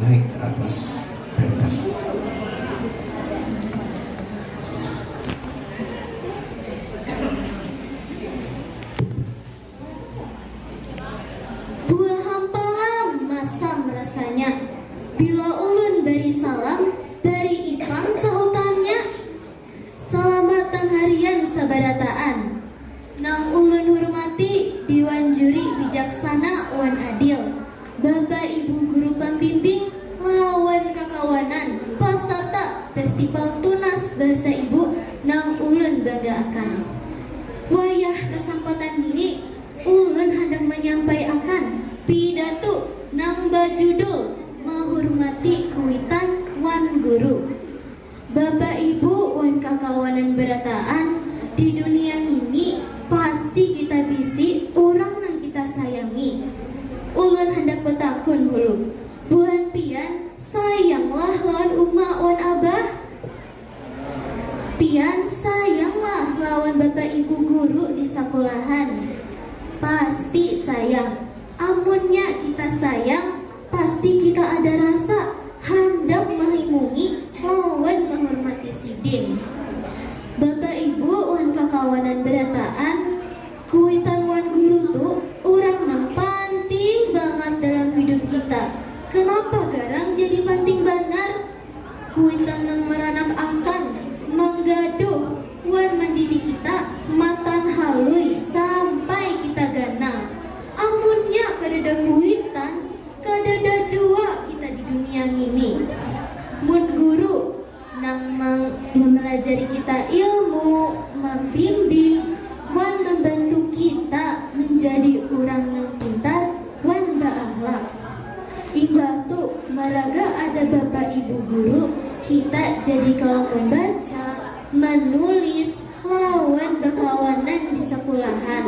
naik ke atas pentas. Dua hampalam masam rasanya, bila ulun beri salam, dari ipang sahutannya. Selamat tang harian sabarataan, nang ulun hormati Dewan Juri Bijaksana wan Adil, Bapak Ibu Guru Pembimbing lawan kakawanan, peserta Festival Tunas Bahasa Ibu nang ulun banggakan. Wayah kesempatan ini ulun hendak menyampaikan pidato nang berjudul menghormati kuitan wan guru. Bapak Ibu wan kakawanan berataan, di dunia ini pasti kita bisi orang nang kita sayangi. Ulun hendak betakun hulu, buan pian sayanglah lawan umma wan abah. Pian sayanglah lawan Bapak Ibu guru di sekolahan. Pasti sayang. Amunnya kita sayang, pasti kita ada rasa hendak mengimungi lawan menghormati sidin. Bapak Ibu wan kakawanan berataan, kuitan wan guru tuh orang nang penting banget dalam hidup kita. Kenapa garang jadi penting benar? Kuitan nang meranak akan menggaduh wan mendidik kita matan halui sampai kita ganal. Amunnya kadada kuitan, kadada jua kita di dunia ini. Mun guru nang mempelajari kita ilmu, membimbing, wan membantu kita menjadi orang nang pintar, wan ba'akhlak. Imbah tu maraga ada Bapak Ibu guru, kita jadi kaum membaca, menulis, lawan bakawanan di sekolahan.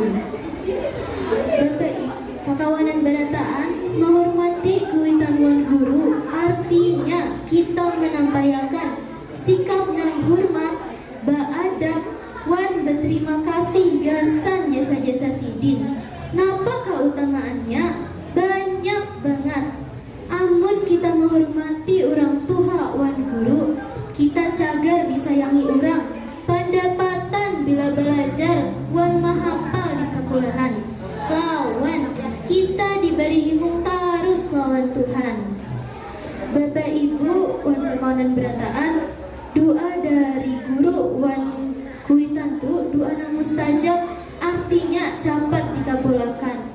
Bapak kakawanan berataan, menghormati kuitan wan guru artinya kita menampaikan sikap nang hormat, beadab, wan berterima kasih gasan jasa-jasa sidin. Napa keutamaannya? Banyak banget. Amun kita menghormati orang tua wan guru, kita cagar disayangi orang. Pendapatan bila belajar wan mahapal di sekolahan. Lawan kita diberi himung tarus lawan Tuhan. Bapak Ibu wan kekawanan berataan, doa dari guru wan kuitan tu doa nang mustajab, artinya cepat dikabulkan.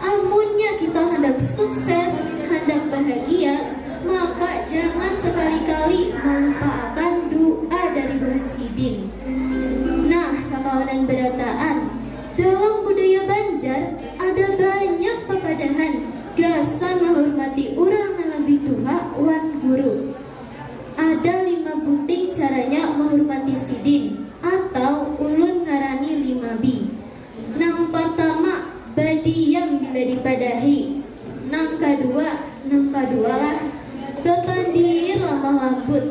Amunnya kita hendak sukses, hendak bahagia, maka jangan sekali-kali melupakan doa dari Tuhan Sidin. Nah, kekawanan berataan, dalam budaya Banjar ada banyak papadahan gasan menghormati orang yang lebih tua wan guru. Ada 5 buting caranya menghormati sidin, atau ulun ngarani 5B. Nang pertama, badiam bila dipadahi. Nang kedua lah, bepandir lemah lembut.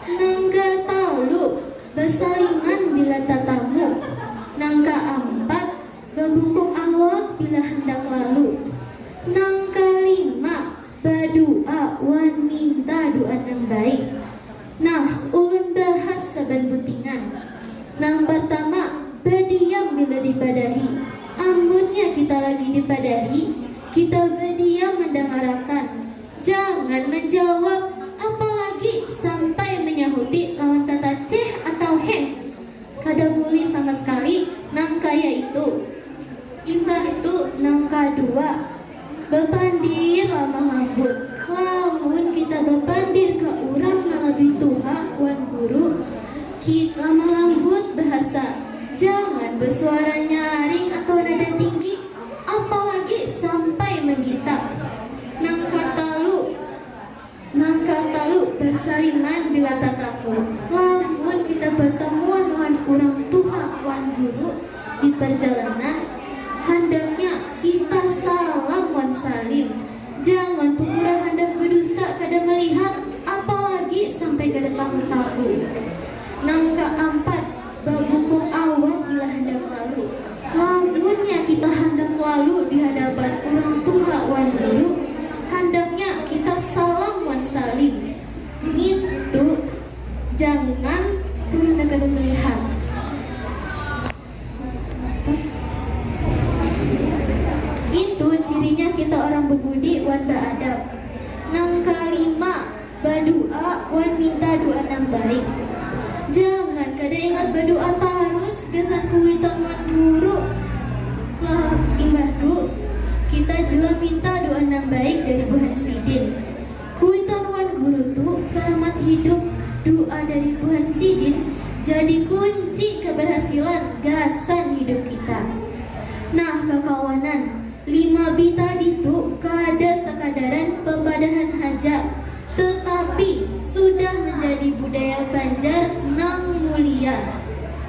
Nang ketalu, besalingan bila tatamu. Nang keempat, bebungkuk awak bila hendak lalu. Nang kelima, badua wan minta doa nang baik. Nah, ulun bahas saban butingan. Nang pertama, badiam bila dipadahi. Amunnya kita lagi dipadahi, kita badiam mendengarkan. Jangan menjawab, apalagi sampai menyahuti lawan kata ceh atau heh. Kada boleh sama sekali nang kaya itu. Imbah tu nang kedua, bepandir lemah lembut. Lamun kita bepandir ke orang nang lebih tua wan guru, kita lemah lembut bahasa. Jangan bersuara nyaring atau nada tinggi, apalagi sampai menggita. Nang katalu basaliman bila tatamu. Lamun kita bertemuan wan orang tua wan guru di perjalanan, hendaknya kita salam wan salim. Jangan pura hendak berdusta kada melihat, apalagi sampai kada tahu-tahu. Nang keempat, babungkuk awak bila hendak lalu. Lamunnya kita hendak lalu di hadapan orang tua wan guru, hendaknya kita salam wan salim. salim. Ngintu jangan turun akan melihat. Itu cirinya kita orang berbudi wan beradab. Nang kalima badua wan minta doa nang baik. Jangan kada ingat berdoa terus kesan kuitan wan guru. Lah imbah tu kita juga minta doa nang baik dari Buhan Sidin. Kuitan wan guru tu keramat hidup. Doa dari Buhan Sidin jadi kunci keberhasilan gasan hidup kita. Nah kekawanan 5 bita ditu kada sekadaran pepadahan haja, tetapi sudah menjadi budaya Banjar nang mulia.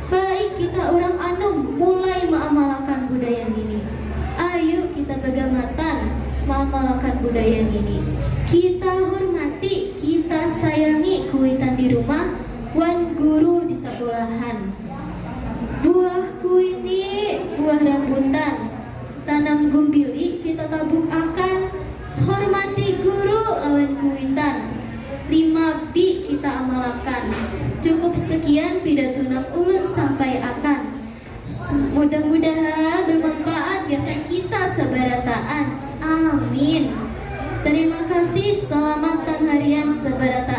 Baik kita orang Anum mulai mengamalkan budaya ini. Ayo kita begamatan mengamalkan budaya ini. Kita hormati, kita sayangi kuitan di rumah, wan guru di sekolahan. Buahku ini buah rambutan, tanam gumbili kita tabuk akan, hormati guru lawan kuitan. 5B kita amalkan. Cukup sekian pidato nang ulun sampai akan. Mudah-mudahan bermanfaat gasan kita sebarataan. Amin. Terima kasih. Selamat tangharian sebarata.